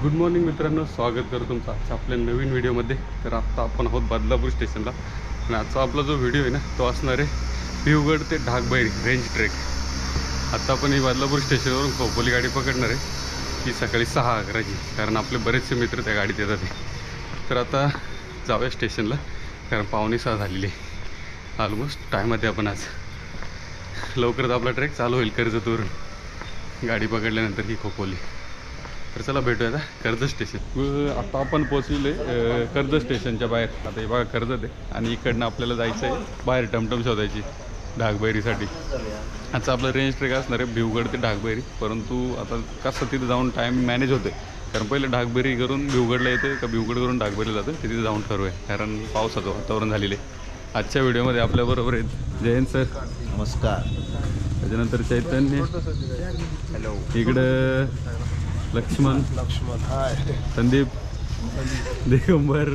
Good morning मित्रांनो, स्वागत करतो तुमचं आजच्या आपल्या नवीन व्हिडिओमध्ये। तर आत्ता आपण आहोत बदलापूर स्टेशनला आणि आजचा आपला जो व्हिडिओ आहे ना तो असणार आहे भिवगड ते ढाकबैरी रेंज ट्रेक। आता आपण ही बदलापूर स्टेशनवरून खोपोली गाडी पकडणार आहे की सकाळी 6:11ची, कारण आपले बरेचसे मित्र त्या गाडीत येतात। तर आता जाऊया स्टेशनला, कारण 5:45 झालेली आहे ऑलमोस्ट टायमध्ये। आपण आज लवकरच आपला ट्रेक चालू होईल कर्जतवरून गाडी पकडल्यानंतर ही खोपोली। तर चला भेटूया आता कर्जत स्टेशन। आता आपण पोचलेले कर्जत स्टेशनच्या बाहेर। आता हे बघा कर्जत आहे आणि इकडनं आपल्याला जायचं आहे बाहेर टमटम शोधायची ढाकबैरीसाठी। आजचा आपलं रेंज ट्रेक असणार आहे भिवगड ते ढाकबैरी, परंतु आता कसं तिथं जाऊन टाईम मॅनेज होते, कारण पहिले ढाकबैरी करून भिवगडला येते का भिवगड करून ढाकबैरीला जातं ते तिथे जाऊन ठरवूया, कारण पावसाचं वातावरण झालेलं आहे। आजच्या व्हिडिओमध्ये आपल्याबरोबर आहेत जयंत सर, नमस्कार। त्याच्यानंतर चैतन्य, हॅलो। इकडं लक्ष्मण, हाय। संदीप, दिगंबर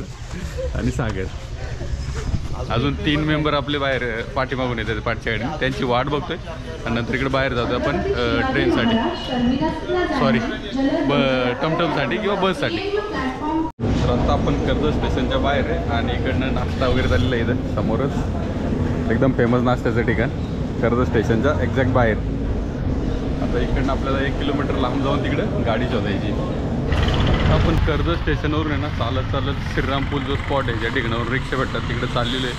आणि सागर। अजून 3 मेंबर आपले बाहेर पाठीमागून येतात पाठच्या गाडीने, त्यांची वाट बघतोय आणि नंतर इकडे बाहेर जातो आपण ट्रेनसाठी, सॉरी टमटमसाठी किंवा बससाठी। तर आता आपण कर्जत स्टेशनच्या बाहेर आहे आणि इकडनं नाश्ता वगैरे झालेला आहे इथं समोरच, एकदम फेमस नाश्त्याचं ठिकाण कर्जत स्टेशनच्या एक्झॅक्ट बाहेर। आता इकडनं आपल्याला 1 किलोमीटर लांब जाऊन तिकडं गाडी शोधायची। आपण कर्जत स्टेशनवरून आहे ना चालत श्रीराम पूल जो स्पॉट आहे ज्या ठिकाणावर रिक्षा भेटतात तिकडे चाललेलो आहे।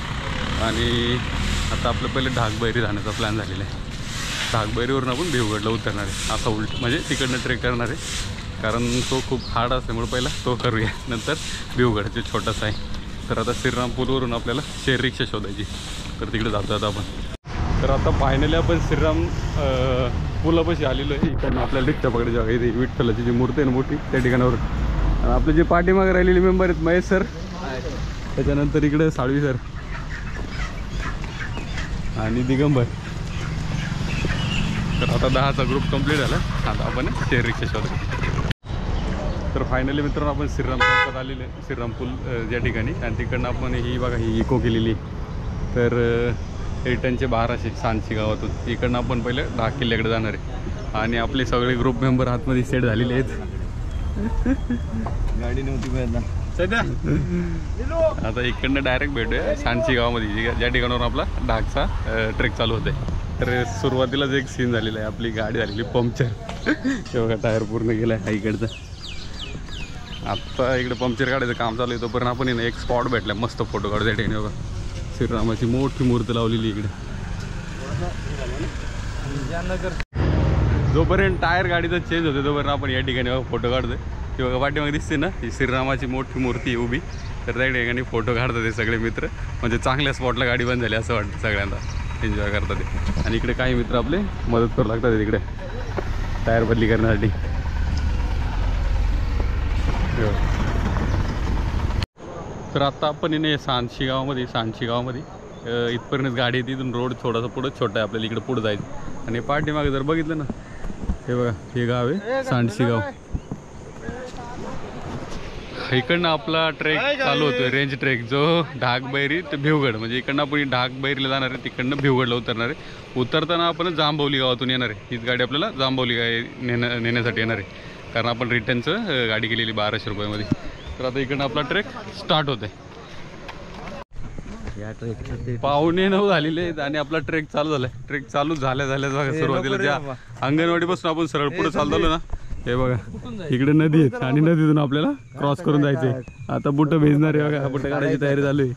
आणि आता आपलं पहिले ढाकबैरी जाण्याचा प्लॅन झालेला आहे। ढाकबैरीवरून आपण भिवगडला उतरणार आहे, असा उलट म्हणजे तिकडनं ट्रेक करणार आहे, कारण तो खूप हार्ड असल्यामुळे पहिला तो करूया, नंतर भिवगड जे छोटासा आहे। तर आता श्रीराम पूलवरून आपल्याला शेअर रिक्षा शोधायची, तर तिकडे जातो आता आपण। तर आता फायनली आपण श्रीराम पुलापाशी आलेलो आहे। इकडनं आपल्याला रिक्षा पकडायची जागा इथे विठ्ठलाची जी मूर्ती आहे ना मोठी त्या ठिकाणावर। आणि आपले जे पाठीमागे राहिलेले मेंबर आहेत महेश सर, त्याच्यानंतर इकडे साळवी सर आणि दिगंबर। तर आता 10चा ग्रुप कंप्लीट झाला, आता आपण शेअर रिक्षा शोधू। तर फायनली मित्रांनो आपण श्रीराम चौकात आलेले आहे, श्रीराम पूल ज्या ठिकाणी, आणि तिकडनं आपण ही बघा ही इको केलेली। तर रिटर्नचे 1200 सांची गावातून इकडनं आपण पहिले ढाक किल्ल्याकडे जाणार आहे आणि आपले सगळे ग्रुप मेंबर आतमध्ये सेट झालेले आहेत। गाडी नव्हती पहिल्यांदा सध्या। आता इकडनं डायरेक्ट भेटूया सांची गावामध्ये, ज्या ठिकाणावर आपला ढाकचा ट्रेक चालू होत आहे। तर सुरुवातीलाच एक सीन झालेला आहे, आपली गाडी झालेली पंक्चर। तेव्हा टायर पूर्ण गेला आहे इकडचं। आत्ता इकडे पंक्चर काढायचं काम चालू आहे, तोपर्यंत आपण एक स्पॉट भेटला मस्त फोटो काढू त्या ठिकाणी। बघा श्रीरामाची मोठी मूर्ती लावलेली इकडे। जोपर्यंत टायर गाडीचा चेंज होते तोपर्यंत आपण या ठिकाणी फोटो काढतोय। किंवा पाठीमागे दिसते ना ही श्रीरामाची मोठी मूर्ती उभी, तर त्या ठिकाणी फोटो काढतात ते सगळे मित्र, म्हणजे चांगल्या स्पॉटला गाडी बंद झाली असं वाटतं सगळ्यांना, एन्जॉय करतात ते। आणि इकडे काही मित्र आपले मदत करू लागतात तिकडे टायर बदली करण्यासाठी। तर आता आपण येणे सांची गावामध्ये इथपर्यंत गाडी येते, इथून रोड थोडासा पुढं छोटा आहे, आपल्याला इकडे पुढं जायचं। आणि पाठीमागे जर बघितलं ना हे बघा हे गाव आहे सांची गाव। इकडनं आपला ट्रेक चालू होतोय रेंज ट्रेक, जो ढाकबैरी ते भिवगड, म्हणजे इकडनं आपण ढाकबैरीला जाणार आहे, तिकडनं भिवगडला उतरणार आहे। उतरताना आपण जांभवली गावातून येणार आहे, हीच गाडी आपल्याला जांभवली नेण्यासाठी येणार आहे, कारण आपण रिटर्नचं गाडी केलेली 1200 रुपयामध्ये। तर आता इकडनं आपला ट्रेक स्टार्ट होत आहे। या ट्रेकचे 9:15 झालेले आहेत आणि आपला ट्रेक चालू झालाय। ट्रेक चालू झाल्या बघा, सुरुवातीला ज्या अंगणवाडीपासून आपण सरळ पुढे चाललो ना, हे बघा इकडे नदी आहे आणि नदीतून आपल्याला क्रॉस करून जायचंय। आता बुट भेजणार आहे बघा, बुट काढायची तयारी चालू आहे।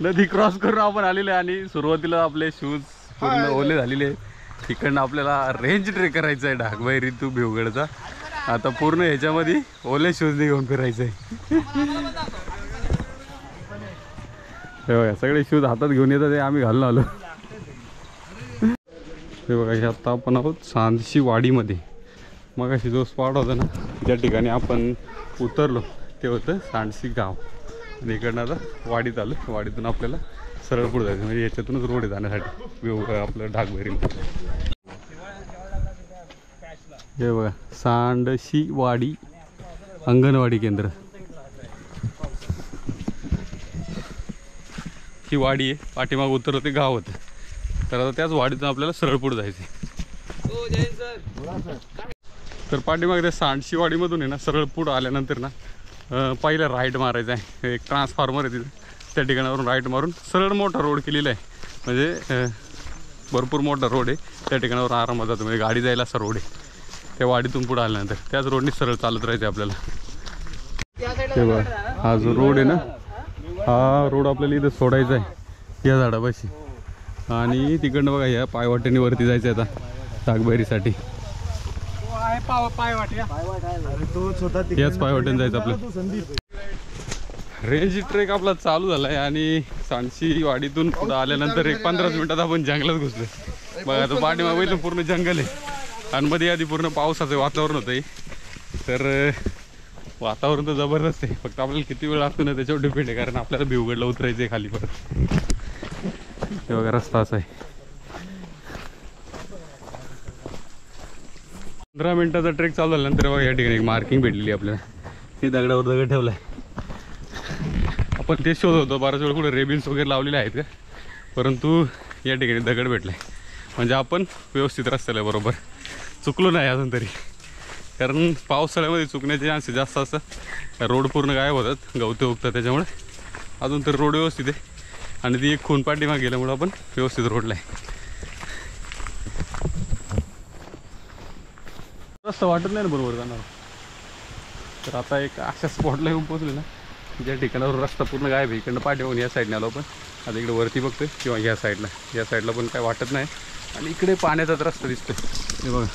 नदी क्रॉस करून आपण आलेले आणि सुरुवातीला आपले शूज पूर्ण ओले झालेले आहेत। तिकडनं आपल्याला रेंज ट्रेक करायचा आहे ढाकबैरी टू भिवगडचा। आता पूर्ण ह्याच्यामध्ये ओले शूज घेऊन फिरायचं आहे। हे बघा सगळे शूज हातात घेऊन येतात, ते आम्ही घालून आलो। हे बघा हे आता आपण आहोत सांची वाडीमध्ये। मग अशी जो स्पॉट होता ना ज्या ठिकाणी आपण उतरलो ते होतं सांची गाव, आणि इकडनं आता वाडीत आलं। वाडीतून आपल्याला सरळ पुढे जायचं, म्हणजे याच्यातूनच रोड आहे जाण्यासाठी आपलं ढाकबैरी। हे बघा सांडशी वाडी अंगणवाडी केंद्र, ही वाडी आहे। पाठीमाग उतरलं ते गाव होतं, तर आता त्याच वाडीतून आपल्याला सरळ पुढे जायचं आहे। तर पाठीमागे त्या सांडशीवाडीमधून आहे ना सरळ पुढं आल्यानंतर ना पहिलं राईट मारायचं आहे. एक ट्रान्सफॉर्मर आहे तिथं, त्या ठिकाणावरून राईट मारून सरळ मोठा रोड केलेला आहे. म्हणजे भरपूर मोठा रोड आहे. त्या ठिकाणावर आरामात जातो, म्हणजे गाडी जायला असा रोड आहे. त्या वाडीतून पुढं आल्यानंतर त्याच रोडनी सरळ चालत राहायचं आपल्याला. हे बघा, हा जो रोड आहे ना, हा रोड आपल्याला इथं सोडायचा आहे या झाडापाशी. आणि तिकडनं बघा या पायवाटेने वरती जायचं आहे आता सागबैरीसाठी. याच पायवाटेने जायचं आपलं. रेंज ट्रेक आपला चालू झाला आहे आणि सांडशी वाडीतून पुढं आल्यानंतर एक 15 मिनिटात आपण जंगलात घुसलो. बघा आता पाठीमागे पूर्ण जंगल आहे आणि मध्ये आधी पूर्ण पावसाचं वातावरण होतं. तर वातावरण तर जबरदस्त आहे, फक्त आपल्याला किती वेळ लागतो ना त्याच्यावर डिपेंड आहे. कारण आपल्याला भिवगडला उतरायचं आहे खाली परत. हे बघा रस्ता असा आहे. 15 मिनिटाचा ट्रेक चालू झाल्यानंतर बघा या ठिकाणी एक मार्किंग भेटलेली आपल्याला. हे दगडावर दगड ठेवला आहे. आपण तेच शोध होतो बराच वेळ कुठे रेबिन्स वगैरे लावलेले आहेत का, परंतु या ठिकाणी दगड भेटला आहे. म्हणजे आपण व्यवस्थित रस्त्याला बरोबर चुकलो नाही अजून तरी. कारण पावसाळ्यामध्ये चुकण्याचे चान्सेस जास्त असतात. रोड पूर्ण गायब होतात, गवते उगतात. त्याच्यामुळे अजून तर रोड व्यवस्थित आहे आणि ती एक खून पाठीमागे गेल्यामुळं आपण व्यवस्थित रोडला आहे. रस्ता वाटत नाही ना बरोबर जाणार. तर आता एक अशा स्पॉटला येऊन पोहोचलो ना ज्या ठिकाणावर रस्ता पूर्ण गायब आहे. इकडनं पाठीमागून या साईडने आलो आपण. आता इकडे वरती बघतोय किंवा या साईडला पण काय वाटत नाही. आणि इकडे पाण्याचाच रस्ता दिसतोय. हे बघा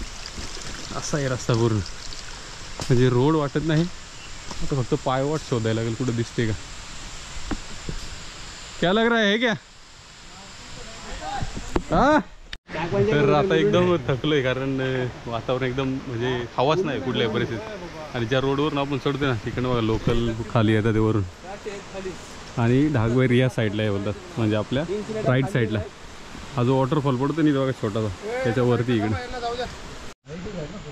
असा आहे रस्ता पूर्ण, म्हणजे रोड वाटत नाही. आता फक्त पायवाट शोधायला लागेल कुठं दिसते का. क्या लग रहा है क्या? हा तर आता एकदम थकलोय कारण वातावरण एकदम म्हणजे हवाच नाही कुठल्याही परिस्थितीत. आणि ज्या रोडवरून आपण चढतोय ना तिकडनं बघा लोकल खाली येतात वरून. आणि ढागवैर या साईडला आहे बोलतात, म्हणजे आपल्या राईट साईडला. हा जो वॉटरफॉल पडतो नाही बघा छोटासा, त्याच्यावरती इकडे.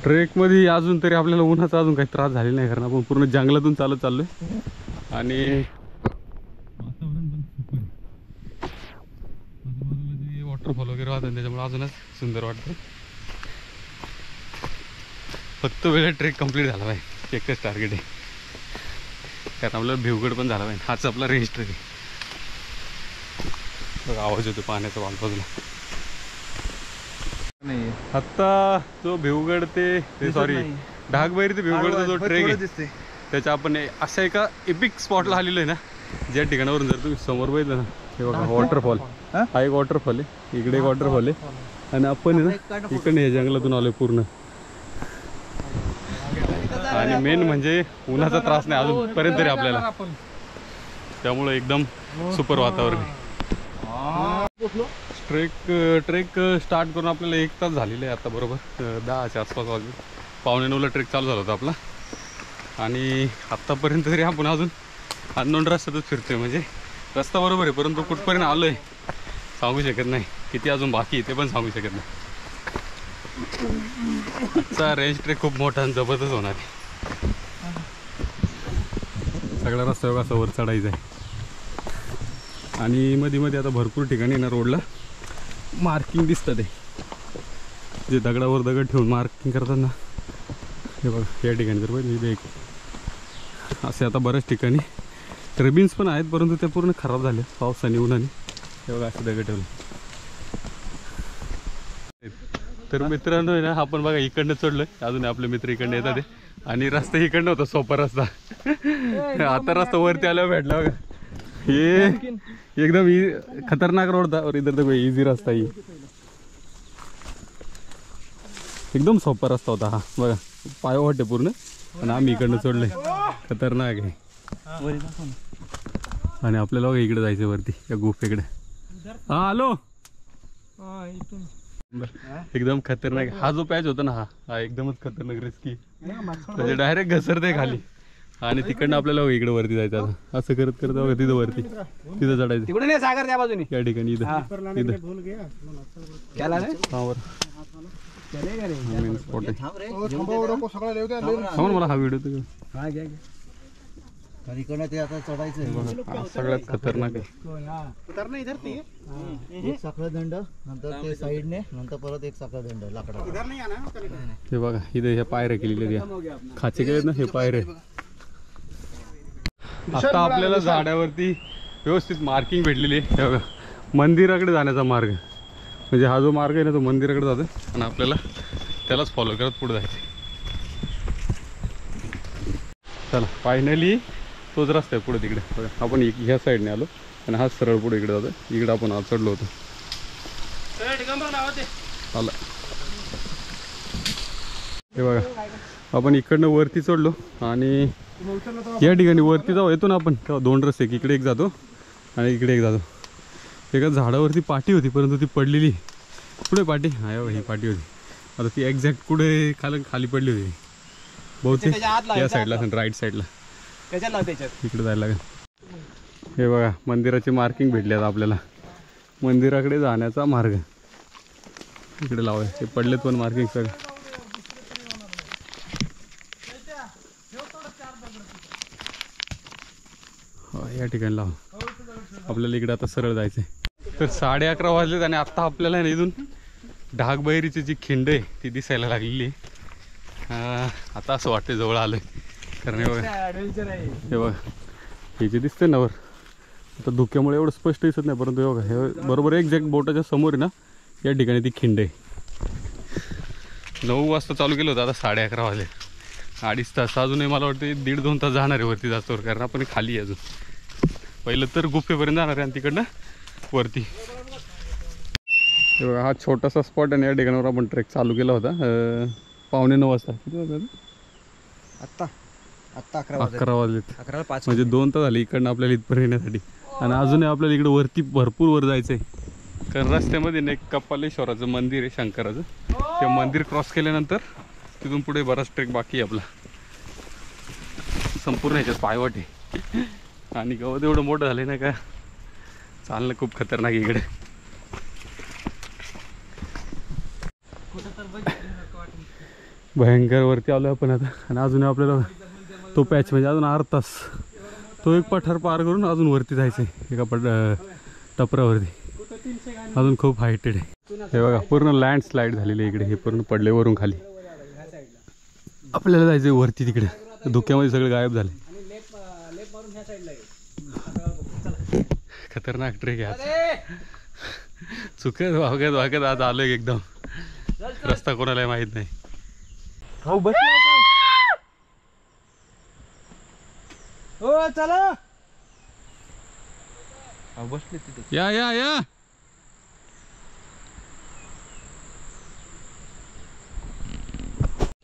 ट्रेकमध्ये अजून तरी आपल्याला उन्हाचा अजून काही त्रास झालेला नाही कारण आपण पूर्ण जंगलातून चालत चाललोय. आणि वातावरण पण खूप आजूबाजूला जे वॉटरफॉल वगैरे वाहतात त्याच्यामुळे अजूनच सुंदर वाटतं. फक्त वेळा ट्रेक कंप्लीट झाला पाहिजे, एकच टार्गेट आहे. कारण आपल्याला भिवगड पण झाला पाहिजे. हाच आपला रेंज ट्रेक आहे. बघा आवाज येतो पाण्याचा बाजूला. आत्ता जो भिवगड ते सॉरी ढागबैरी ते भिवगडचा जो ट्रेक आहे त्याच्या आपण अशा एका एपिक स्पॉटला आलेलो आहे ना, ज्या ठिकाणावरून जर तुम्ही समोर बघितलं ना हे बघा वॉटरफॉल. हा एक वॉटरफॉल आहे, इकडे एक वॉटरफॉल आहे. आणि आपण आहे ना इकडे हे जंगलातून आलोय पूर्ण. आणि मेन म्हणजे उन्हाचा त्रास नाही अजूनपर्यंत तरी आपल्याला, त्यामुळे एकदम सुपर वातावरण आहे. ट्रेक स्टार्ट करून आपल्याला 1 तास झालेला आहे आता. बरोबर 10च्या आसपास वाजले. 8:45ला ट्रेक चालू झाला होता आपला. आणि आत्तापर्यंत तरी आपण अजून अननोन रस्त्यातच फिरतोय. म्हणजे रस्ता बरोबर आहे परंतु कुठपर्यंत आलो आहे सांगू शकत नाही. किती अजून बाकी आहे ते पण सांगू शकत नाही. आजचा रेंज ट्रेक खूप मोठा आणि जबरदस्त होणार आहे. सगळा रस्ता योगा असा वर चढायचा आहे. आणि मध्ये मध्ये आता भरपूर ठिकाणी ना रोडला मार्किंग दिसतं ते, जे दगडावर दगड ठेवून मार्किंग करतात ना. हे बघा या ठिकाणी तर पहिले एक असे आता बऱ्याच ठिकाणी ट्रेबिन्स पण आहेत परंतु त्या पूर्ण खराब झाल्या पावसाने उन्हाने. हे बघा असे दगड ठेवले. तर मित्रांनो ना आपण बघा इकडनं चढलोय, अजून आपले मित्र इकडनं येतात ते. आणि रस्ता इकडनं होता सोपा रस्ता. आता रस्ता वरती आल्यावर भेटला बघा. ये एकदम खतरनाक रोड था और इधर तो इजी रास्ता ही एकदम सोपा रस्ता होता हा. बघा पायवाट आहे पूर्ण आणि आम्ही इकडनं चढलोय. खतरनाक आहे. आणि आपल्याला बघा इकडे जायचं वरती या गुफेकडे. हा आलो. एकदम खतरनाक. हा जो पॅच होता ना हा एकदमच खतरनाक रिस्की, म्हणजे डायरेक्ट घसरते खाली. आणि तिकडनं आपल्याला इकडे वरती जायचं आता. असं करत करत बघा तिथं वरती तिथं चढायचं. तिकडे सागर त्या बाजूने या ठिकाणी इथं मला हा व्हिडिओ आणि इकडनं ते आता चढायचं आहे. हा सगळ्यात खतरनाक आहे. एक साखळा दंड, नंतर ते साईडने, नंतर परत एक साखळा दंड लाकडा. हे बघा इथे ह्या पायऱ्या केलेल्या आहेत. खाचे काय आहेत ना हे पायऱ्या. आता आपल्याला झाडावरती व्यवस्थित मार्किंग भेटलेली आहे. हे बघा मंदिराकडे जाण्याचा मार्ग, म्हणजे हा जो मार्ग आहे ना तो मंदिराकडे जातो आणि आपल्याला त्यालाच फॉलो करत पुढे जायचं. चला फायनली तोच रस्ता आहे पुढे तिकडे. बघा आपण ह्या साईडने आलो आणि हा सरळ पुढे इकडे जातो. इकडे आपण आज चढलो होतो. आला हे बघा आपण इकडनं वरती चढलो आणि या ठिकाणी वरती जाऊ येतो ना आपण तेव्हा दोन रस्ते, इकडे एक जातो आणि इकडे एक जातो. एका झाडावरती पाटी होती परंतु ती पडलेली. कुठे पाटी? हा ही पाटी होती. आता ती एक्झॅक्ट कुठे खाली पडली होती बहुतेक या साईडला असेल, राईट साईडला. इकडे जायला लागेल. हे बघा मंदिराची मार्किंग भेटली आता आपल्याला. मंदिराकडे जाण्याचा मार्ग इकडे लावूया. हे पडलेत पण मार्किंग सगळे. या ठिकाणी लाव. आपल्याला इकडे आता सरळ जायचंय. तर 11:30 वाजलेत आणि आता आपल्याला इथून ढाकबैरीची जी खिंड आहे ती दिसायला लागलेली आहे. आता असं वाटतं जवळ आलोय. कारण हे बघा हे जे दिसतंय ना वर, आता धुक्यामुळे एवढं स्पष्ट दिसत नाही परंतु हे बघा हे बरोबर एक्झॅक्ट बोटाच्या समोर आहे ना या ठिकाणी ती खिंड आहे. 9 वाजता चालू केलं होतं, आता 11:30 वाजले. 2.5 तास अजूनही मला वाटतं 1.5-2 तास जाणार आहे वरती जास्तवर, कारण आपण खाली आहे अजून. पहिलं तर गुफेपर्यंत जाणार आहे आणि तिकडनं वरती. हे बघा हा छोटासा स्पॉट आणि या ठिकाणावर आपण ट्रेक चालू केला होता 9:15 वाजता. किती वाजता? आत्ता 11 वाजलेत. 11:05 म्हणजे 2 तास झाले इकडनं आपल्याला इथपर्यंत येण्यासाठी. आणि अजूनही आपल्याला इकडे वरती भरपूर वर जायचं आहे. कारण रस्त्यामध्ये ना एक कपालेश्वराचं मंदिर आहे शंकराचं. ते मंदिर क्रॉस केल्यानंतर तिथून पुढे बराच ट्रेक बाकी आहे आपला. संपूर्ण ह्याच्यात पायवाट आहे आणि गवत एवढं मोठं झालं ना का चालणं खूप खतरनाक इकडे. भयंकर वरती आलो आपण आता. आणि अजून आपल्याला तो पॅच म्हणजे अजून अर्धा तास तो एक पठार पार करून अजून वरती जायचं आहे एका टपरावरती. अजून खूप हायटेड आहे. हे बघा पूर्ण लँडस्लाईड झालेली आहे इकडे. हे पूर्ण पडले वरून खाली. आपल्याला जायचं आहे वरती तिकडे. धुक्यामध्ये सगळे गायब झाले. खतरनाक ट्रेक आहे आज. चुकत वागत आज आलोय एकदम. रस्ता कोणाला माहित नाही. हो बस हो चला बसले तिथे. या या या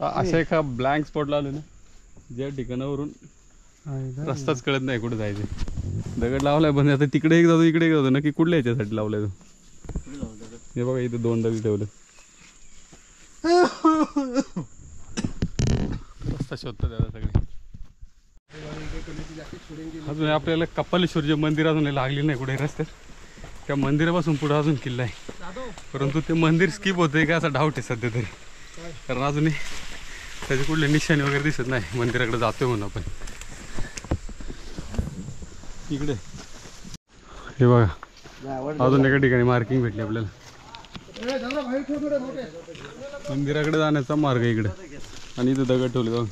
अशा एका ब्लँक स्पॉटला आलो ना ज्या ठिकाणावरून रस्ताच कळत नाही कुठे जायचं. दगड लावलाय पण आता तिकडे एक जातो इकडे एक जातो. नक्की कुठल्या याच्यासाठी लावलाय तो? हे बघा इथे 2 दगड ठेवले. रस्ता शोधतात दादा सगळे. अजून आपल्याला कपालेश्वरचे मंदिर अजून लागले नाही कुठे रस्त्यात. त्या मंदिरापासून पुढे अजून किल्ला आहे परंतु ते मंदिर स्किप होतंय का असा डाऊट आहे सध्या तरी. कारण अजूनही त्याचे कुठले निशाणे वगैरे दिसत नाही. मंदिराकडे जातोय म्हणून आपण. इकडे हे बघा अजून एका ठिकाणी मार्किंग भेटली आपल्याला. मंदिराकडे जाण्याचा मार्ग इकडे. आणि इथे दगड ठेवले जाऊन.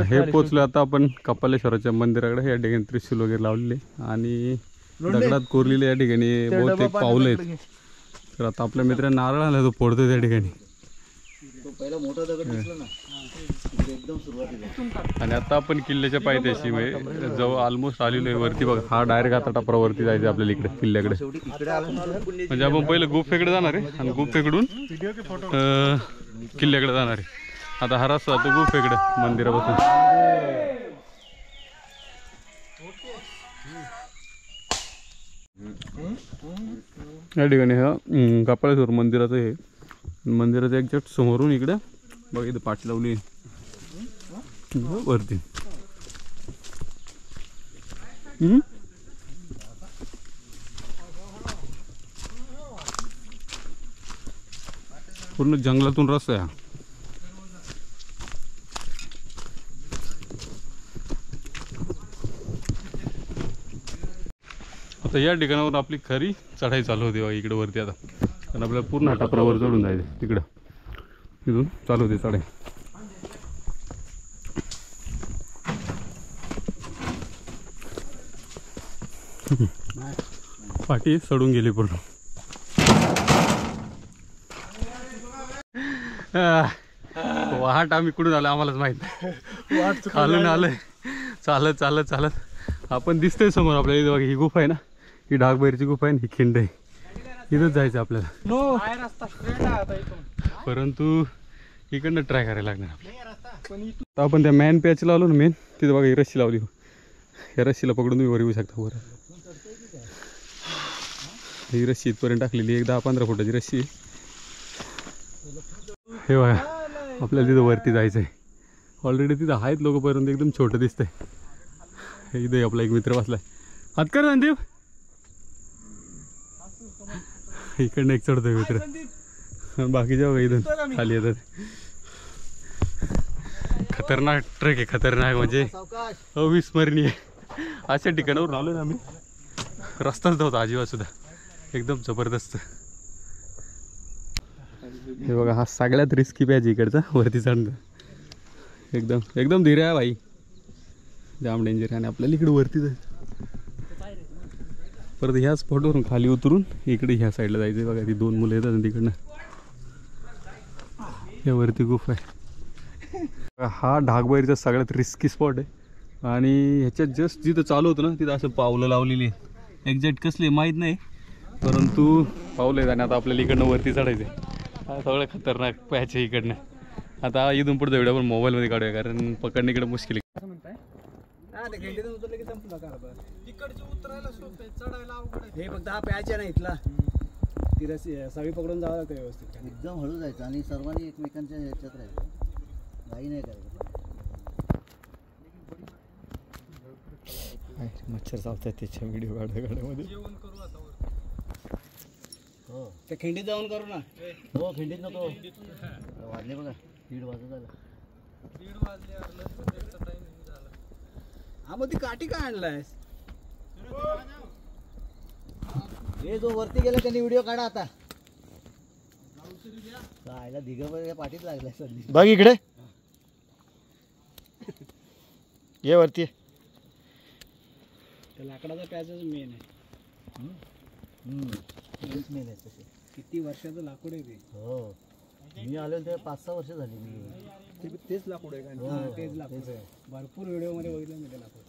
हे पोचलो आता आपण कपालेश्वराच्या मंदिराकडे. या ठिकाणी त्रिशूल वगैरे लावलेले आणि दगडात कोरलेले या ठिकाणी बहुतेक पाऊल आहेत. तर आता आपल्या मित्रांना नारळ आला तो फोडतोय त्या ठिकाणी. आणि आता आपण किल्ल्याच्या पायथ्याशी म्हणजे जवळ ऑलमोस्ट आलेलो आहे वरती. बघा हा डायरेक्ट आता टपरावरती जायचं आपल्याला इकडे किल्ल्याकडे. म्हणजे आपण पहिलं गुफेकडे जाणार आहे आणि गुफेकडून किल्ल्याकडे जाणार आहे. आता हा रस्ता जातो गुफेकडे मंदिरापासून. या ठिकाणी हा कपालेश्वर मंदिराचं हे मंदिराचं एक्झॅक्ट समोरून इकडे बघा इथं पाठी लावली वरती. पूर्ण जंगलातून रस्ता आहे. आता या ठिकाणावर आपली खरी चढाई चालू होती बघा इकडे वरती आता. कारण आपल्याला पूर्ण टापरावर चढून जायचं तिकडं. तिथून चालू होते चढाई. पाठी सडून गेली पूर्ण. वाट आम्ही कुठून आलो आम्हालाच माहित नाही. खालून आलोय चालत चालत चालत. आपण दिसतंय समोर आपल्याला इथं बघा ही गुफा आहे ना, ही डागबैरीची गुफा आहे, ही खिंड आहे. इथंच जायचं आपल्याला. परंतु इकडनं ट्राय करायला लागणार आपल्याला. आपण त्या मॅन पॅच लावलो ना मेन तिथं बघा ही रस्सी लावली. या रस्सीला पकडून तुम्ही वर येऊ शकता. वर ही रस्सी इथपर्यंत टाकलेली 10-15 फुटाची रस्सी. हे बघा आपल्याला तिथं वरती जायचं आहे. ऑलरेडी तिथं आहेत लोक, परंतु एकदम छोटं दिसतंय. इथं आपला एक मित्र बसलाय. हात कर संदीप. इकडनं एक चढतोय मित्र. बाकीच्या बघा इथून खाली येतात. खतरनाक ट्रेक आहे. खतरनाक म्हणजे अविस्मरणीय. अशा ठिकाणावरून आलो ना आम्ही. रस्ताच नव्हता अजिबात सुद्धा. एकदम जबरदस्त. हे बघा हा सगळ्यात रिस्की पॅच इकडचा वरती चढणं. एकदम एकदम धीर आहे भाई. जाम डेंजर आहे. आणि आपल्याला इकडे वरती जायचं. परत ह्या स्पॉटवरून खाली उतरून इकडे ह्या साईडला जायचं. बघा ती 2 मुलं येतात तिकडनं. या वरती गुफा आहे. हा डागबैरीचा सगळ्यात रिस्की स्पॉट आहे. आणि ह्याच्यात जस्ट जिथं चालू होतं ना तिथं असं पावलं लावलेली आहे. एक्झॅक्ट कसले माहीत नाही, परंतु पावलं आहेत. आणि आता आपल्याला इकडनं वरती चढायचं आहे. हा सगळं खतरनाक पॅच आहे इकडनं. आता इथून पुढचा व्हिडिओ आपण मोबाईलमध्ये काढूया, कारण पकडणं इकडे मुश्किल आहे. हे फक्त हा पॅच आहे ना इथला, ती रस्सी सगळी पकडून जावं लागतं व्यवस्थित. एकदम हळू जायचं आणि सर्वांनी एकमेकांच्या ह्याच्यात राहायचं. काही नाही करायचं. मच्छर चावतात त्याच्या व्हिडिओ काढण्यामध्ये. हो त्या खिंडीत जाऊन करू ना. हो खिंडीत नको. वाजले बघा 1:30 वाजत झालं. 1:30 वाजले. हा मग ती काठी का आणलायस? हे जो वरती गेला त्यांनी व्हिडिओ काढा आता. आयला दिगंबर पाठीत लागलाय सध्या. बघ इकडे ये वरती. त्या लाकडाचा पॅचच मेन आहे. मेन आहे तसे. किती वर्षाचं लाकूड आहे ते. हो मी आलो ते 5-6 वर्ष झाली. मी तेच लाकूड आहे का? हो, तेच लाकूड आहे. भरपूर व्हिडिओ मध्ये बघितलं मी ते लाकूड.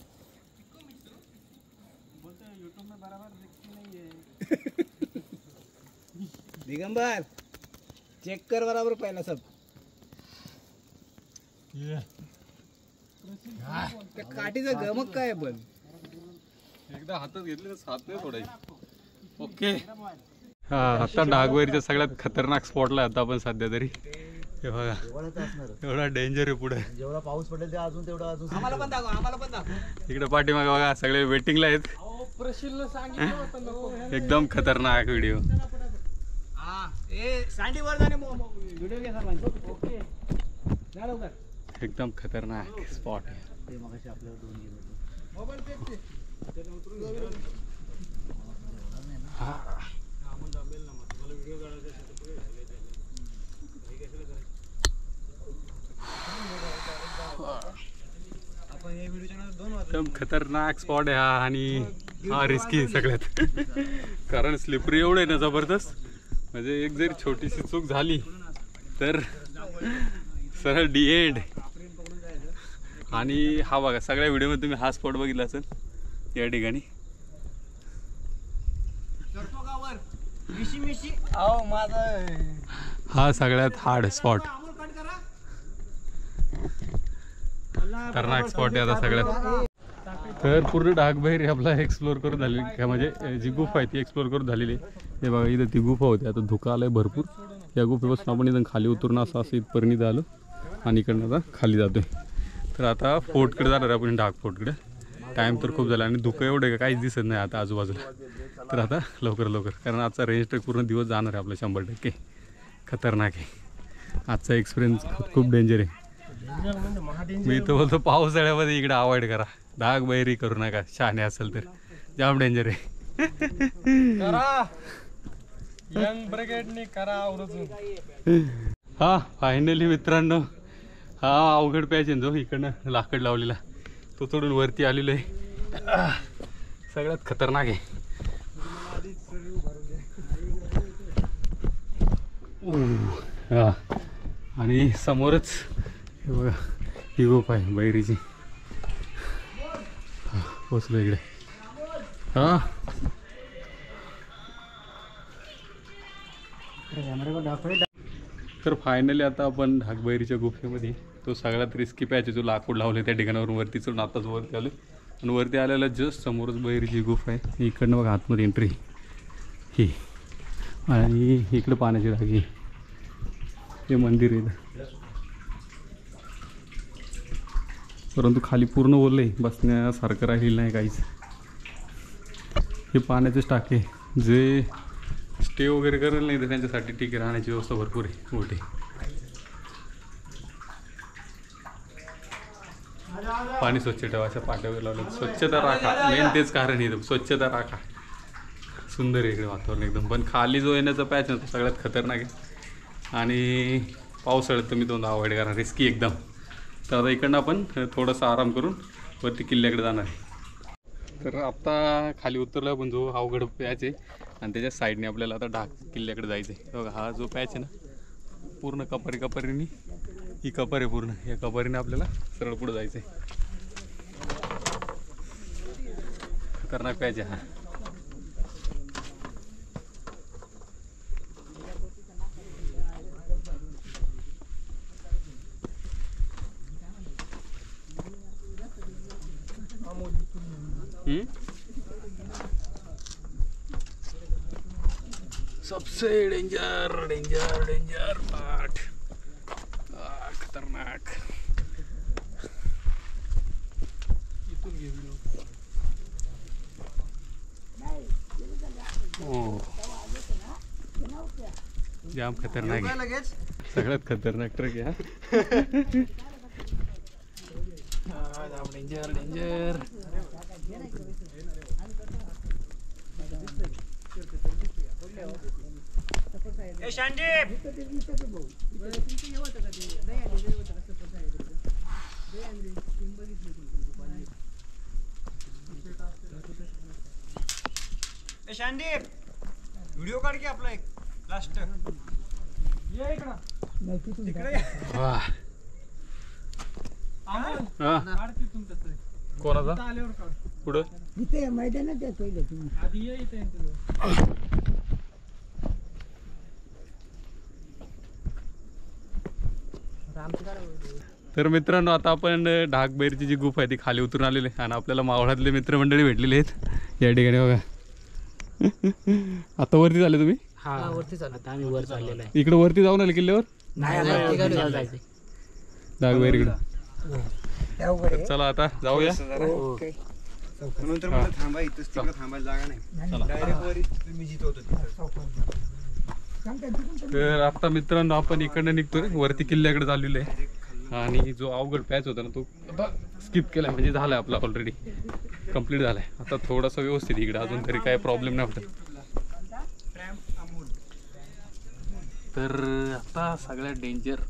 दिगंबर चेक कर बराबर पहिला सब. त्या काठीचा गमक काय आहे पण. एकदा हातात घेतले हात नाही सोडायचे. ओके. हा आता डागबैरीच्या सगळ्यात खतरनाक स्पॉटला आता आपण सध्या तरी. हे बघा एवढा डेंजर आहे पुढे. जेवढा पाऊस पडेल ते अजून तेवढा अजून. आम्हाला पण दाखव. इकडे पाठीमागे बघा सगळे वेटिंगला आहेत. एकदम खतरनाक व्हिडिओ. व्हिडिओ घे सर्वांचे. ओके जा लवकर. एकदम खतरनाक स्पॉट आहे. ते मगाशी आपल्याला 2 गेले. एकदम खतरनाक स्पॉट आहे हा. आणि हा रिस्की सगळ्यात. कारण स्लिपरी एवढं आहे ना जबरदस्त. म्हणजे एक जरी छोटीशी चूक झाली तर सरळ डी एंड. आणि हा बघा सगळ्या व्हिडिओमध्ये तुम्ही हा स्पॉट बघितला असेल या ठिकाणी. हा सगळ्यात हार्ड स्पॉट. खतरनाक स्पॉट आहे आता सगळ्यात. तर पूर्ण डागबैरी आपला एक्सप्लोर करून झालेली काय, म्हणजे जी गुफा आहे ती एक्सप्लोर करून झालेली आहे. हे बघा इथं ती गुफा होती. आता धुका आलाय भरपूर. या गुफेपासून आपण इथं खाली उतरून असं इथपर्यंत आलो आणि इकडनं आता खाली जातोय. तर आता फोर्टकडे जाणार आहे आपण, डाग फोर्टकडे. टाईम तर खूप झाला आणि धुकं एवढं का काहीच दिसत नाही आता आजूबाजूला. तर आता लवकर कारण आजचा रेंज ट्रेक पूर्ण दिवस जाणार आहे आपला 100%. खतरनाक आहे आजचा एक्सपिरियन्स. खूप डेंजर आहे. मी तर बोलतो पावसाळ्यामध्ये इकडे अवॉइड करा. डागबैरी करू नका. शहाणे असेल तर. जाम डेंजर आहे. यंग ब्रिगेडने करा आवर्जून. हा फायनली मित्रांनो, हा अवघड पॅच आहे जो इकडनं लाकड लावलेला तो तोडून वरती आलेलो आहे. सगळ्यात खतरनाक आहे. हा आणि समोरच हे बघा ही गुफ आहे बैरीची. पोचलो इकडे. हा तर फायनली आता आपण ढाकबैरीच्या गुफेमध्ये, तो सगळ्यात रिस्की पॅच आहे जो लाकूड लावले त्या ठिकाणावरून वरती चढून आताच वरती आलो. आणि वरती आलेला जस्ट समोरच बैरीची गुफा आहे. इकडनं बघा आतमध्ये एंट्री ही, आणि इकडं पाण्याची टाकी, हे मंदिर आहे. परंतु खाली पूर्ण ओलं आहे, बसण्यासारखं राहिलेलं नाही काहीच. हे पाण्याचेच टाके, जे स्टे वगैरे करेल नाही तर त्यांच्यासाठी ठीक आहे, राहण्याची व्यवस्था भरपूर आहे मोठी. पाणी स्वच्छ ठेवा, अशा पाट्या वगैरे लावल्या. स्वच्छता राखा, मेन तेच कारण आहे, स्वच्छता राखा. सुंदर आहे इकडे वातावरण एकदम. पण खाली जो येण्याचा पॅच आहे तो सगळ्यात खतरनाक आहे. आणि पावसाळ्यात तुम्ही तो अवॉइड करा, रिस्की एकदम. तर आता इकडनं आपण थोडासा आराम करून वरती किल्ल्याकडे जाणार आहे. तर आत्ता खाली उतरला आपण जो अवघड पॅच आहे, आणि त्याच्या साईडने आपल्याला आता ढाक किल्ल्याकडे जायचं आहे. बघा हा जो पॅच आहे ना, पूर्ण कपारीने ही कपार आहे पूर्ण, या कपारीने आपल्याला सरळ पुढे जायचं आहे. खतरनाक पॅच आहे हा. सबसे डेंजर पार्ट, खतरनाक. जाम खतरनाक आहे, सगळ्यात खतरनाक ट्रक आहे हा. डेंजर. व्हिडिओ काढ की आपला एक लास्ट. कोणाचा पुढं इथे मैदानात आहे पहिले तुम्ही आधी ये इथे. तर मित्रांनो, आता आपण ढाकबैरची जी गुफा आहे ती खाली उतरून आलेली आहे. आणि आपल्याला मावळातले मित्रमंडळी भेटलेले आहेत या ठिकाणी. बघा आता वरती झाले तुम्ही? हा वरती चालत आम्ही वर चाललेलो आहे. इकडे वरती जाऊन आले किल्ल्यावर नाही ढाकबैरीकडे. चला आता जाऊया. म्हणून तर मला थांबा, इथंच तिकडे थांबायला जागा नाही. डायरेक्ट वर मी जिथं होतो तिथं. तर आता मित्रांनो आपण इकडनं निघतोय, वरती किल्ल्याकडे चाललेलो आहे. आणि जो अवघड पॅच होता ना तो आता स्किप केला, म्हणजे झालाय आपला ऑलरेडी कंप्लीट झालाय. आता थोडासा व्यवस्थित इकडे अजून तरी काय प्रॉब्लेम नाही वाटत. तर आता सगळ्यात डेंजर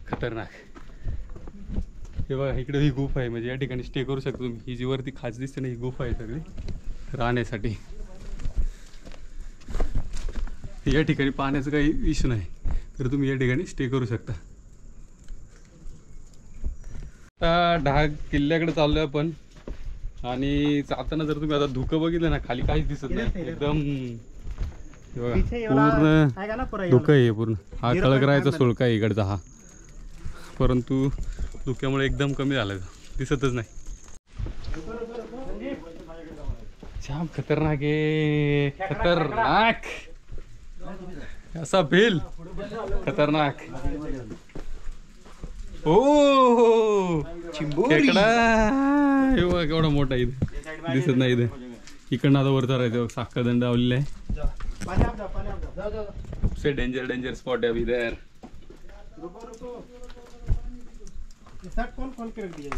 खतरनाक. हे बघा इकडे ही गुफा आहे, म्हणजे या ठिकाणी स्टे करू शकता तुम्ही. ही जी वरती खास दिसते ना, ही गुफा आहे सगळी राहण्यासाठी. या ठिकाणी पाण्याचं काही इश्यू नाही, तर तुम्ही या ठिकाणी स्टे करू शकता. आता ढाक किल्ल्याकडे चाललोय आपण. आणि जाताना जर तुम्ही आता धुकं बघितलं ना, खाली काहीच दिसत नाही, एकदम हे बघा पूर्ण धुकं आहे पूर्ण. हा खळगरायचा सुळका आहे इकडचा हा, परंतु धुक्यामुळे एकदम कमी झालं, दिसतच नाही. जाम खतरनाक आहे, खतरनाक असा भेल खतरनाक. ओ खेकडा हे बघा केवढा मोठा इथे दिसत नाही. इथे इकडनं आता वर चढायचं, साखरदंड लावलेला आहे. सबसे डेंजर स्पॉट है अभी इधर. कौन कौन के रख दिया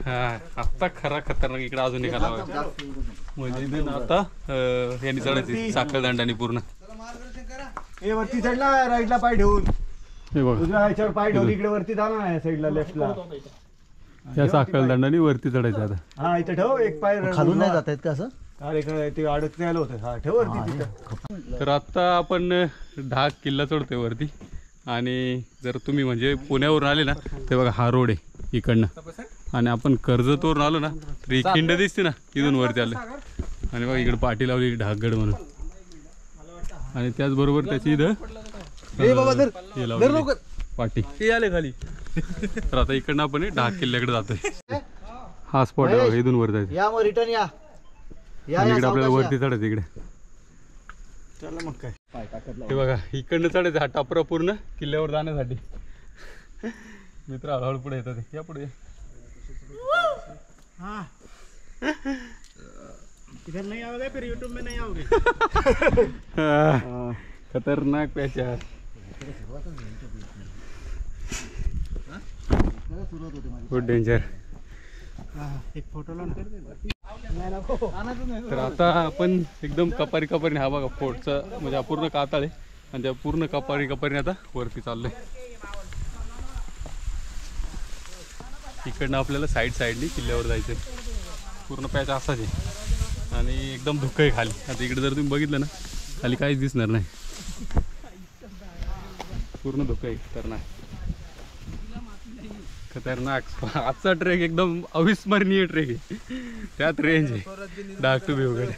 हा आता खरा खतरनाक इकडे अजून निघाला बघा. म्हणजे इथे ना आता यांनी चढायची साखळदंडाने पूर्ण. हे वरती चढला राईटला पाय ठेवून, हे बघा उजव्या ह्याच्यावर पाय ठेवून इकडे वरती जाणार आहे साईडला लेफ्टला. या साखळदंडाने वरती चढायचं आता. हा इथे ठेव एक पाय खालून नाही जात आहेत का असं? अरे इकडे ते अडकते आलं होतं. हा ठेव वरती तिथं. तर आता आपण ढाक किल्ला चढतोय वरती. आणि जर तुम्ही म्हणजे पुण्यावरून आले ना ते बघा हा रोड आहे इकडनं, आणि आपण कर्जतवरून आलो ना तर ही खिंड दिसते ना इथून वरती आलं. आणि बघा इकडे पाठी लावली ढाकगड म्हणून, आणि त्याचबरोबर त्याची इथं हे लावली पाठी आले खाली. तर आता इकडनं आपण ढाक किल्ल्याकडे जातोय. हा स्पॉट आहे बघा, इथून वर जायचं. या मग रिटर्न या. आणि इकडे आपल्याला वरती चढायचं इकडे. चला मग काय. हे बघा इकडनं चढायचं हा टापरा पूर्ण किल्ल्यावर जाण्यासाठी. मित्र हळूहळू पुढे येतात. या पुढे. इधर नहीं आओगे फिर यूट्यूब में नहीं आओगे. खतरनाक पहचान. Good danger. एक फोटो लो तर आता आपण एकदम कपारी कपारीने, हा बघा फोर्टचा म्हणजे हा पूर्ण कातळ आहे, आणि त्या पूर्ण कपारी कपारीने आता वरती चाललोय. इकडनं आपल्याला साईडनी किल्ल्यावर जायचंय. पूर्ण पॅच असाच आहे आणि एकदम धुकं आहे खाली. आता इकडे जर तुम्ही बघितलं ना खाली काहीच दिसणार नाही, पूर्ण धुकं आहे. खतरनाक. आजचा ट्रेक एकदम अविस्मरणीय ट्रेक आहे. त्यात रेंज आहे डाक टू भिवगड.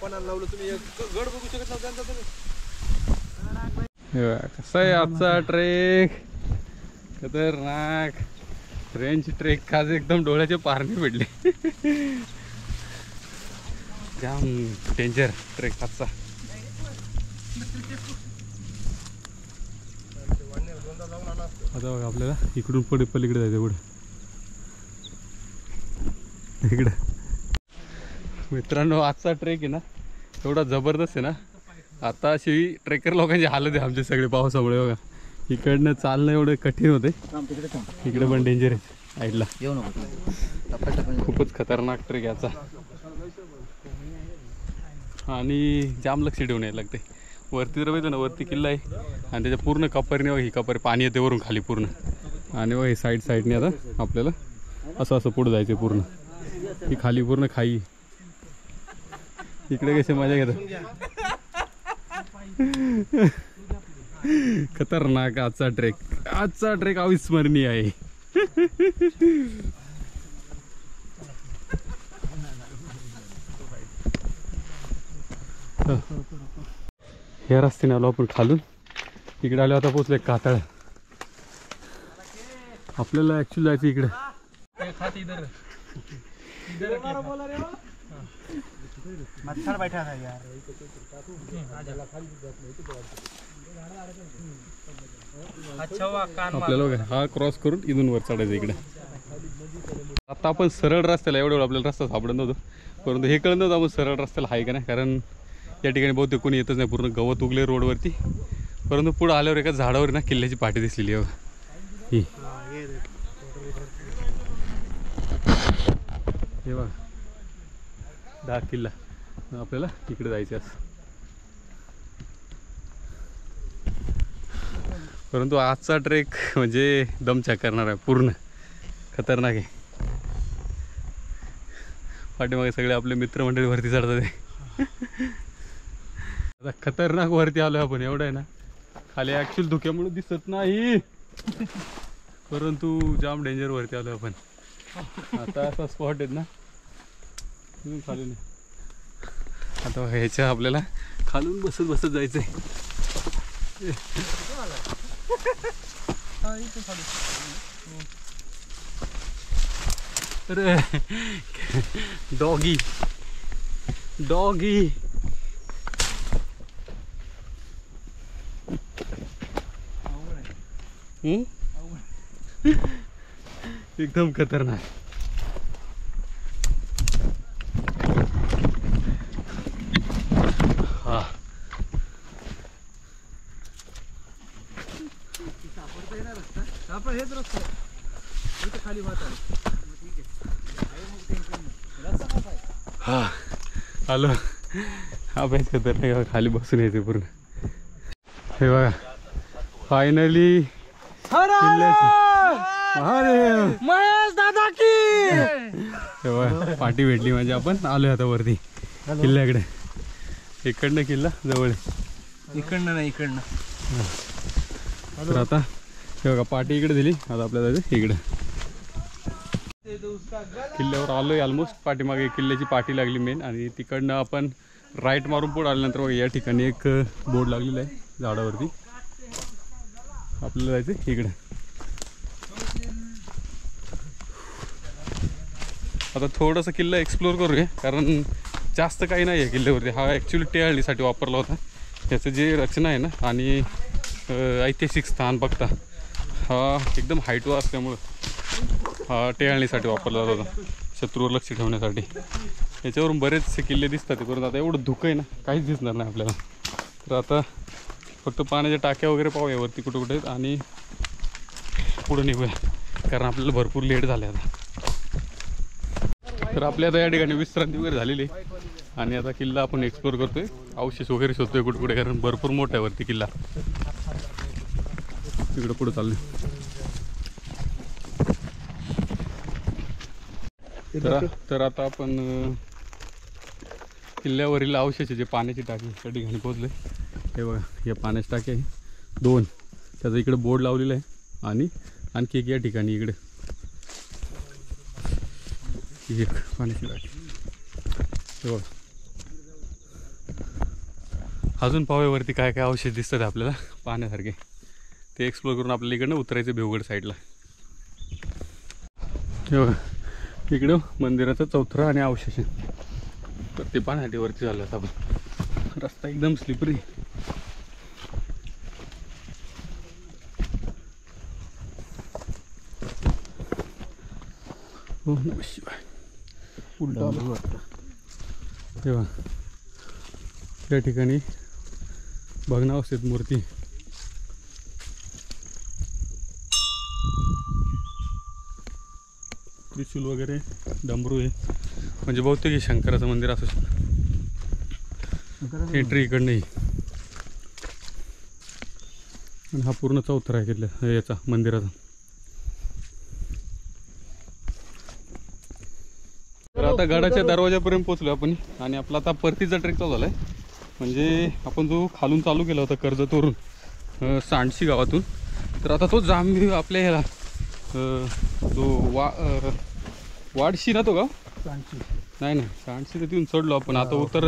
कसा आहे आजचा ट्रेक, खतरनाक रेंज ट्रेक. आज एकदम डोळ्याचे पारणे पडले. जाम डेंजर ट्रेक आजचा. आता बघा आपल्याला इकडून पलीकडे जायचं. पुढे इकडं मित्रांनो आजचा ट्रेक आहे ना एवढा जबरदस्त आहे ना. आता अशी ट्रेकर लोकांची हालत आहे आमचे सगळे पावसामुळे. बघा इकडनं चालणं एवढं कठीण होते. इकडे पण डेंजर आहे साईडला. येऊ नको. खूपच खतरनाक ट्रेक याचा, आणि जाम लक्ष ठेवून यायला लागते. वरती जर बघितलं ना वरती किल्ला आहे, आणि त्याच्या पूर्ण कपारीने ही कपारी पाणी येते वरून खाली पूर्ण. आणि बघ हे साईडने आता आपल्याला असं पुढं जायचं पूर्ण. ही खाली पूर्ण खाई. इकडे कशी मजा घेतात. खतरनाक आजचा ट्रेक. आजचा ट्रेक अविस्मरणीय आहे. ह्या रस्त्याने आलो आपण खालून. इकडे आलो आता पोचले कातळ. आपल्याला ऍक्च्युअली जायचं इकडे. मच्छर बैठा था यार. आपल्याला बघा हा क्रॉस करून इथून वर चढायचं इकडे. आता आपण सरळ रस्त्याला, एवढं आपल्याला रस्ता सापडत नव्हतं, परंतु हे कळत नव्हतं आपण सरळ रस्त्याला आहे का नाही. कारण या ठिकाणी बहुतेक कोणी येतच नाही, पूर्ण गवत उगले रोडवरती. परंतु पुढे आल्यावर एका झाडावर ना किल्ल्याची पाठी दिसलेली आहे ही. हे बघा डाक किल्ला. आपल्याला इकडे जायचं असं. परंतु आजचा ट्रेक म्हणजे दमछाक करणार आहे, पूर्ण खतरनाक आहे. पाठीमागे सगळे आपले मित्रमंडळी वरती चढतात आहे. आता खतरनाक वरती आलो आपण. एवढं आहे ना खाली ॲक्च्युअल धुक्यामुळे दिसत नाही, परंतु जाम डेंजर वरती आलो आपण. आता असा स्पॉट आहेत ना खाली नाही. आता ह्याच्या आपल्याला खालून बसत जायचं आहे. अरे डॉगी एकदम खतरनाक. हा हेच रस्ता खाली वाहत आहे. हा आलो. हा बाई खतरनाक, खाली बसून यायचे पूर्ण. हे बघा फायनली महेश दादा की हे बघा पाठी भेटली म्हणजे आपण आलोय आता वरती किल्ल्याकडे. इकडनं किल्ला जवळ आहे. इकडनं नाही इकडनं. तर आता हे बघा पाठी इकडे दिली, आता आपल्याला जायचं इकडे. किल्ल्यावर आलोय ऑलमोस्ट. पाठीमागे किल्ल्याची पाठी लागली मेन, आणि तिकडनं आपण राईट मारून पुढे आल्यानंतर बघा या ठिकाणी एक बोर्ड लागलेला आहे झाडावरती. आपल्याला जायचं इकडे. आता थोडंसं किल्ला एक्सप्लोर करूया, कारण जास्त काही नाही आहे किल्ल्यावरती. हा ॲक्च्युली टेहळणीसाठी वापरला होता. त्याचं जे रचना आहे ना आणि ऐतिहासिक स्थान बघता हा एकदम हाईटवर असल्यामुळं हा टेहळणीसाठी वापरला जात होता, शत्रूवर लक्ष ठेवण्यासाठी. याच्यावरून बरेचसे किल्ले दिसतात, परंतु आता एवढं धुकं आहे ना काहीच दिसणार नाही आपल्याला. तर आता फक्त पाण्याच्या टाक्या वगैरे पाहूया वरती कुठे कुठे आहेत, आणि पुढे निघूया, कारण आपल्याला भरपूर लेट झाले आता. तर आपल्या आता या ठिकाणी विश्रांती वगैरे झालेली आहे, आणि आता किल्ला आपण एक्सप्लोर करतोय, अवशेष वगैरे शोधतोय कुठे कुठे, कारण भरपूर मोठा आहे वरती किल्ला. तिकडं पुढे चाललोय. तर आता आपण किल्ल्यावरील अवशेषाचे पाण्याची टाकी त्या ठिकाणी पोहोचले. हे बघा या पाण्याची टाकी आहे 2, त्याचा इकडे बोर्ड लावलेला आहे, आणि आणखी एक या ठिकाणी इकडे एक पाण्याची टाकी. हे बघा अजून पाव्यावरती काय काय अवशेष दिसतात आपल्याला पाहण्यासारखे, ते एक्सप्लोर करून आपल्याला इकडनं उतरायचं भेवगड साईडला. हे बघा इकडं मंदिराचा चौथरा आणि अवशेष आहे, तर ते पाण्यासाठी वरती झालं आपण. रस्ता एकदम स्लिपरी. हो नमः शिवाय. उलटा तेव्हा त्या ठिकाणी भग्नावस्थेत मूर्ती. त्रिशूल वगैरे डमरू आहे, म्हणजे बहुतेक हे शंकराचं मंदिर असू शकतं. एंट्री इकडं नाही, आणि हा पूर्ण चौथरा आहे किल्ल्या याचा मंदिराचा. तर आता गडाच्या दरवाजापर्यंत पोहोचलो आपण, आणि आपला आता परतीचा ट्रेक चालू झाला आहे. म्हणजे आपण जो खालून चालू केला होता कर्जतवरून सांडशी गावातून, तर आता तो जांभी आपल्या ह्याला जो वाडशी ना तो गाव नाही सांडशी तर तिथून चढलो आपण. आता उतर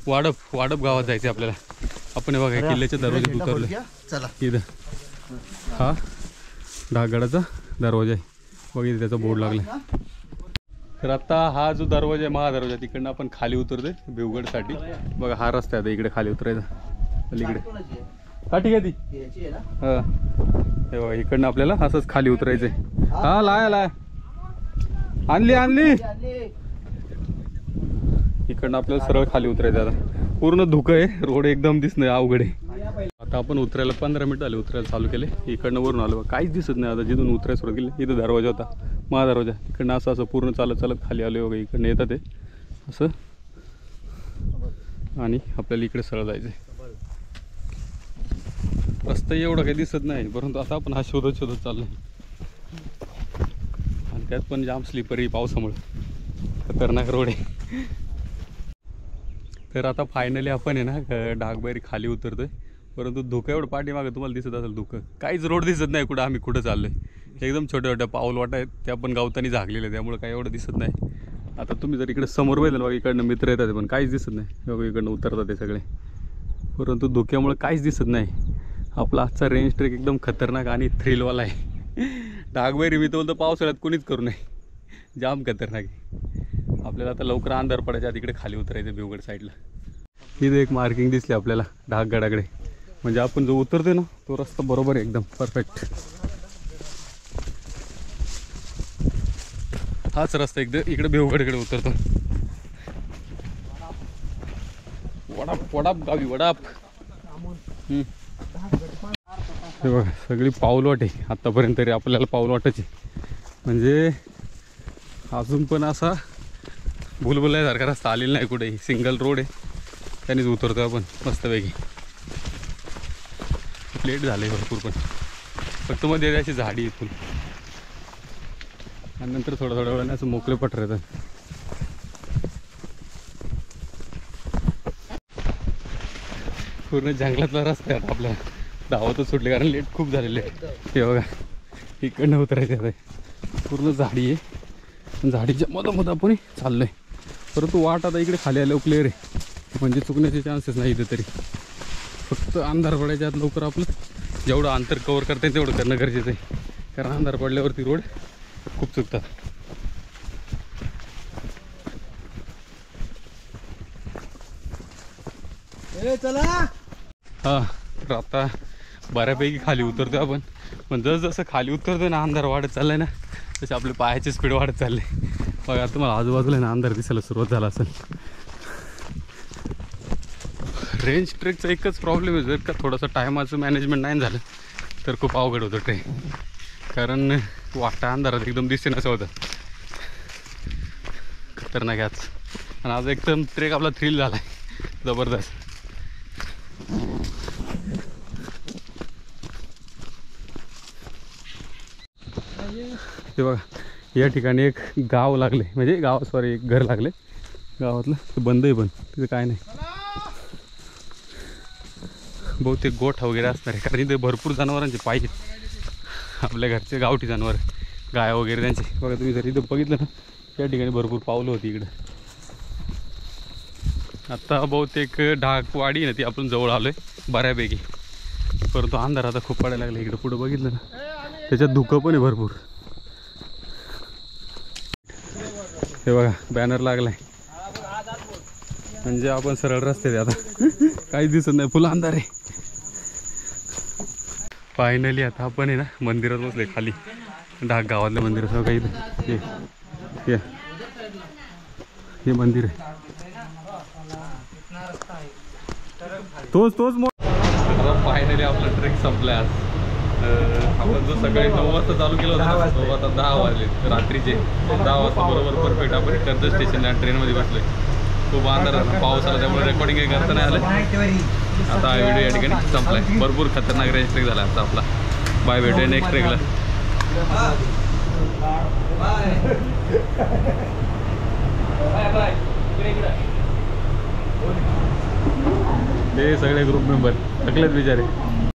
वाडप गावात जायचं आपल्याला. आपण बघा किल्ल्याच्या दरवाज्यात उतरलो. चला इथं हा ढागगडाचा दरवाजा आहे बघ, इथे त्याचा बोर्ड लागला. तर आता हा जो दरवाजा आहे महादरवाजा, तिकडनं आपण खाली उतरतोय भेवगडसाठी. बघा हा रस्ता आहे आता इकडे खाली उतरायचा अलीकडे. हा ठीक आहे ती हां हे बघा इकडनं आपल्याला असंच खाली उतरायचं आहे. हा लाय आणली इकडनं आपल्याला सरळ खाली उतरायचं. आता पूर्ण धुकं आहे, रोड एकदम दिसणं अवघड आहे. आता आपण उतरायला 15 मिनिट झाले, उतरायला चालू केले. इकडनं वरून आलो, काहीच दिसत नाही. आता जिथून उतरायला सुरू केले इथं दरवाजा होता महादरवाजा, इकडनं असं पूर्ण चालत खाली आलो बघा. इकडनं येतात ते असं, आणि आपल्याला इकडे सरळ जायचं आहे. रस्ता एवढं काही दिसत नाही, परंतु आता आपण हा शोधत चाललो, आणि त्यात पण जाम स्लिपरी पावसामुळे खतरनाक रोड आहे. तर आता फायनली आपण आहे ना डागबाहेर खाली उतरतोय, परंतु धुकं एवढं पाठीमागं तुम्हाला दिसत असेल धुकं, काहीच रोड दिसत नाही कुठं आम्ही कुठं चाललोय. एकदम छोट्या पाऊल वाटा आहेत, त्या पण गावतानी झाकलेल्या, त्यामुळे काही एवढं दिसत नाही. आता तुम्ही जर इकडे समोर बघितलं बघा, इकडनं मित्र येतात पण काहीच दिसत नाही. बघा इकडनं उतरतात ते सगळे, परंतु धुक्यामुळे काहीच दिसत नाही. आपला आजचा रेंज ट्रेक एकदम खतरनाक आणि थ्रिलवाला आहे. डागबाहेर मी तर बोलतो पावसाळ्यात कोणीच करू नये, जाम खतरनाक आहे. आपल्याला आता लवकर अंधार पडायच्या तिकडे खाली उतरायचं भेवगड साईडला. इथं एक मार्किंग दिसली आपल्याला ढाकगडाकडे, म्हणजे आपण जो उतरतोय ना तो रस्ता बरोबर आहे एकदम परफेक्ट. हाच रस्ता एकदम इकडे भेवगडकडे उतरतो. वडाप गावी वडाप. हे बघा सगळी पाऊलवाट आहे आत्तापर्यंत तरी आपल्याला पाऊलवाटाची, म्हणजे अजून पण असा भुलभुलयासारखा रस्ता आलेला नाही कुठेही, सिंगल रोड आहे, त्यानेच उतरतो आपण मस्तपैकी. लेट झाले भरपूर, पण फक्त मध्ये अशी झाडी इथून आणि नंतर थोडं वेळाने असं मोकळे पठार येतात. पूर्ण जंगलातला रस्ता आहे आता आपल्या, धावतच सुटले कारण लेट खूप झालेले आहे. हे बघा इकडनं उतरायचं आहे, पूर्ण झाडी आहे, झाडीच्या मधोमध आपण चाललोय. परंतु वाट आता इकडे खाली आल्यावर क्लिअर आहे, म्हणजे चुकण्याचे चान्सेस नाही इथे. तरी फक्त अंधार पडायच्या आत लवकर आपलं जेवढं अंतर कवर करता येईल तेवढं करणं गरजेचं आहे, कारण अंधार पडल्यावरती रोड खूप चुकतात. चला हां, तर आता बऱ्यापैकी खाली उतरतोय आपण, पण जसं खाली उतरतोय ना अंधार वाढत चाललाय ना, तसे आपले पायाची स्पीड वाढत चालले. बघा आता मला आजूबाजूला ना अंधार दिसायला सुरुवात झाला असेल. रेंज ट्रेकचा एकच प्रॉब्लेम आहे, जर का थोडंसं टायमाचं मॅनेजमेंट नाही झालं तर खूप अवघड होतं ट्रेक, कारण वाटा अंधारात एकदम दिसते नसं होतं. खतरनाक आज, आणि आज एकदम ट्रेक आपला थ्रिल झाला आहे जबरदस्त. हे बघा या ठिकाणी एक गाव लागले, म्हणजे गाव सॉरी एक घर लागले गावातलं, ते बंद आहे पण तिथं काय नाही. बहुतेक गोठा वगैरे असणार आहे, कारण इथे भरपूर जनावरांचे पाहिजे आपल्या घरचे गावठी जनावर, गाय वगैरे त्यांचे. बघा तुम्ही जर इथं बघितलं ना, या ठिकाणी भरपूर पावलं होती इकडं. आत्ता बहुतेक ढाकवाडी ना ती आपण जवळ आलो आहे बऱ्यापैकी, परंतु अंधार आता खूप पडायला लागला इकडं. पुढं बघितलं ना त्याच्यात धुकं पण आहे भरपूर. हे बघा बॅनर लागलाय, म्हणजे आपण सरळ रस्ते आता काहीच दिसत नाही, फुल अंधार आहे. फायनली आता आपण आहे ना मंदिरात बसले खाली, ढाक गावातल्या मंदिरात. काही हे मंदिर आहे, तोच फायनली आपला ट्रेक संपला आज. आपण जो सकाळी 9 वाजता चालू केलं होतं, तो आता 10 वाजले रात्रीचे. 10 वाजता बरोबर परफेक्ट आपण कर्जत स्टेशनला ट्रेनमध्ये बसलोय. खूप अंधार पाऊस आला त्यामुळे रेकॉर्डिंग काही करता नाही आलं. आता हा व्हिडिओ या ठिकाणी संपलाय. भरपूर खतरनाक रेंज ट्रेक झाला आता आपला. बाय, भेटूया नेक्स्ट ट्रेकला. हे सगळे ग्रुप मेंबर थकलेत बिचारे.